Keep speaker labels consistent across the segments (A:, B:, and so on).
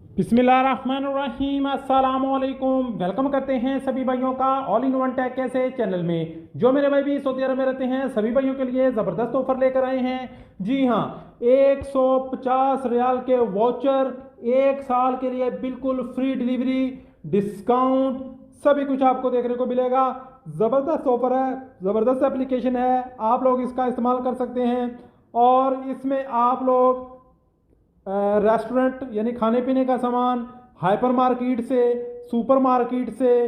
A: बिस्मिल्लाहिर्रहमानिर्रहीम, अस्सलामुअलैकुम। वेलकम करते हैं सभी भाइयों का ऑल इन वन टेक कैसे चैनल में। जो मेरे भाई भी सऊदी अरब में रहते हैं सभी भाइयों के लिए ज़बरदस्त ऑफर लेकर आए हैं। जी हाँ, 150 रियाल के वाउचर, 1 साल के लिए बिल्कुल फ्री डिलीवरी, डिस्काउंट, सभी कुछ आपको देखने को मिलेगा। ज़बरदस्त ऑफर है, ज़बरदस्त एप्लीकेशन है, आप लोग इसका इस्तेमाल कर सकते हैं। और इसमें आप लोग रेस्टोरेंट यानी खाने पीने का सामान, हाइपर मार्केट से, सुपर मार्केट से,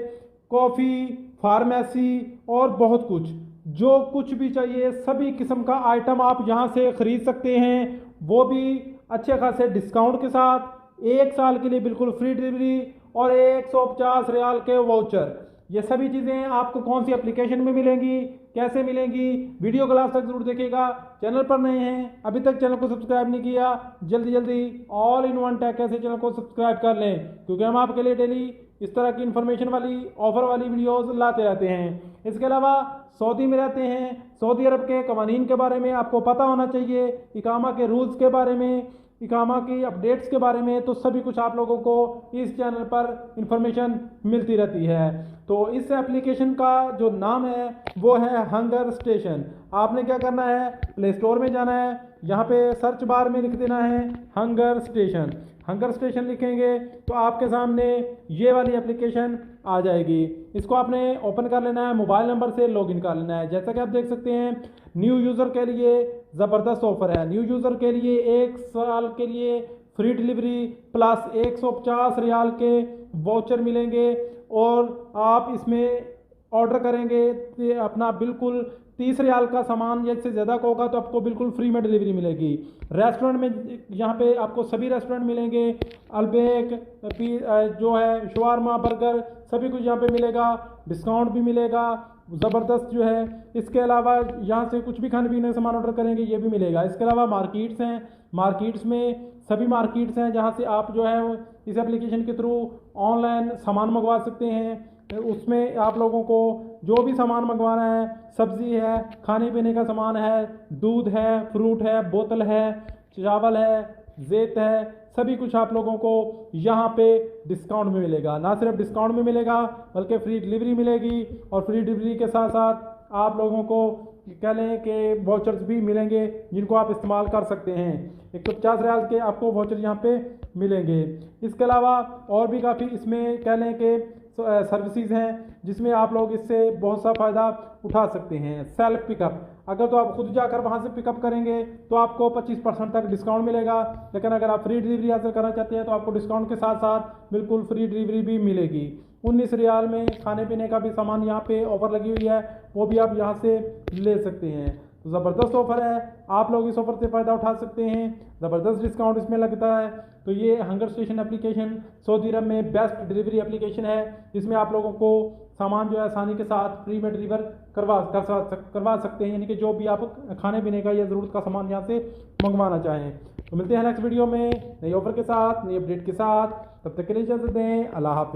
A: कॉफ़ी, फार्मेसी और बहुत कुछ, जो कुछ भी चाहिए सभी किस्म का आइटम आप यहाँ से ख़रीद सकते हैं, वो भी अच्छे खासे डिस्काउंट के साथ। 1 साल के लिए बिल्कुल फ्री डिलीवरी और 150 रियाल के वाउचर। ये सभी चीज़ें आपको कौन सी एप्लीकेशन में मिलेंगी, कैसे मिलेंगी, वीडियो को लास्ट तक जरूर देखिएगा। चैनल पर नए हैं, अभी तक चैनल को सब्सक्राइब नहीं किया, जल्दी जल्दी ऑल इन वन टेक कैसे चैनल को सब्सक्राइब कर लें, क्योंकि हम आपके लिए डेली इस तरह की इन्फॉर्मेशन वाली ऑफर वाली वीडियोस लाते रहते हैं। इसके अलावा सऊदी में रहते हैं, सऊदी अरब के कवानीन के बारे में आपको पता होना चाहिए, इकामा के रूल्स के बारे में, इकामा की अपडेट्स के बारे में, तो सभी कुछ आप लोगों को इस चैनल पर इंफॉर्मेशन मिलती रहती है। तो इस एप्लीकेशन का जो नाम है वो है हंगर स्टेशन। आपने क्या करना है, प्ले स्टोर में जाना है, यहाँ पे सर्च बार में लिख देना है हंगर स्टेशन। हंगर स्टेशन लिखेंगे तो आपके सामने ये वाली एप्लीकेशन आ जाएगी। इसको आपने ओपन कर लेना है, मोबाइल नंबर से लॉगिन कर लेना है। जैसा कि आप देख सकते हैं, न्यू यूज़र के लिए ज़बरदस्त ऑफर है। न्यू यूज़र के लिए 1 साल के लिए फ्री डिलीवरी प्लस 150 रियाल के वाउचर मिलेंगे। और आप इसमें ऑर्डर करेंगे तो अपना बिल्कुल 30 रियाल का सामान या इससे ज़्यादा का होगा तो आपको बिल्कुल फ्री में डिलीवरी मिलेगी। रेस्टोरेंट में यहाँ पे आपको सभी रेस्टोरेंट मिलेंगे, अलबेक, जो है शवारमा, बर्गर, सभी कुछ यहाँ पे मिलेगा। डिस्काउंट भी मिलेगा ज़बरदस्त जो है। इसके अलावा यहाँ से कुछ भी खाने पीने का सामान ऑर्डर करेंगे ये भी मिलेगा। इसके अलावा मार्केट्स हैं, मार्केट्स में सभी मार्केट्स हैं जहाँ से आप जो है इस एप्लीकेशन के थ्रू ऑनलाइन सामान मंगवा सकते हैं। उसमें आप लोगों को जो भी सामान मंगवाना है, सब्ज़ी है, खाने पीने का सामान है, दूध है, फ्रूट है, बोतल है, चावल है, ज़ैत है, सभी कुछ आप लोगों को यहाँ पे डिस्काउंट में मिलेगा। ना सिर्फ डिस्काउंट में मिलेगा बल्कि फ्री डिलीवरी मिलेगी। और फ्री डिलीवरी के साथ साथ आप लोगों को कह लें कि वाउचर्स भी मिलेंगे जिनको आप इस्तेमाल कर सकते हैं। 150 रियाल के आपको वाउचर यहाँ पे मिलेंगे। इसके अलावा और भी काफ़ी इसमें कह लें कि सर्विसेज हैं जिसमें आप लोग इससे बहुत सा फ़ायदा उठा सकते हैं। सेल्फ पिकअप, अगर तो आप खुद जाकर वहाँ से पिकअप करेंगे तो आपको 25% तक डिस्काउंट मिलेगा। लेकिन अगर आप फ्री डिलीवरी हासिल करना चाहते हैं तो आपको डिस्काउंट के साथ साथ बिल्कुल फ्री डिलीवरी भी मिलेगी। 19 रियाल में खाने पीने का भी सामान यहाँ पे ऑफर लगी हुई है, वो भी आप यहाँ से ले सकते हैं। तो ज़बरदस्त ऑफर है, आप लोग इस ऑफर से फ़ायदा उठा सकते हैं। ज़बरदस्त डिस्काउंट इसमें लगता है। तो ये हंगर स्टेशन एप्लीकेशन सऊदी अरब में बेस्ट डिलीवरी एप्लीकेशन है, जिसमें आप लोगों को सामान जो है आसानी के साथ फ्री में डिलीवर करवा सकते हैं, यानी कि जो भी आप खाने पीने का या ज़रूरत का सामान यहाँ से मंगवाना चाहें। तो मिलते हैं नेक्स्ट वीडियो में नई ऑफर के साथ, नई अपडेट के साथ। तब तक के लिए इजाज़त दें, अल्लाह हाफ़िज़।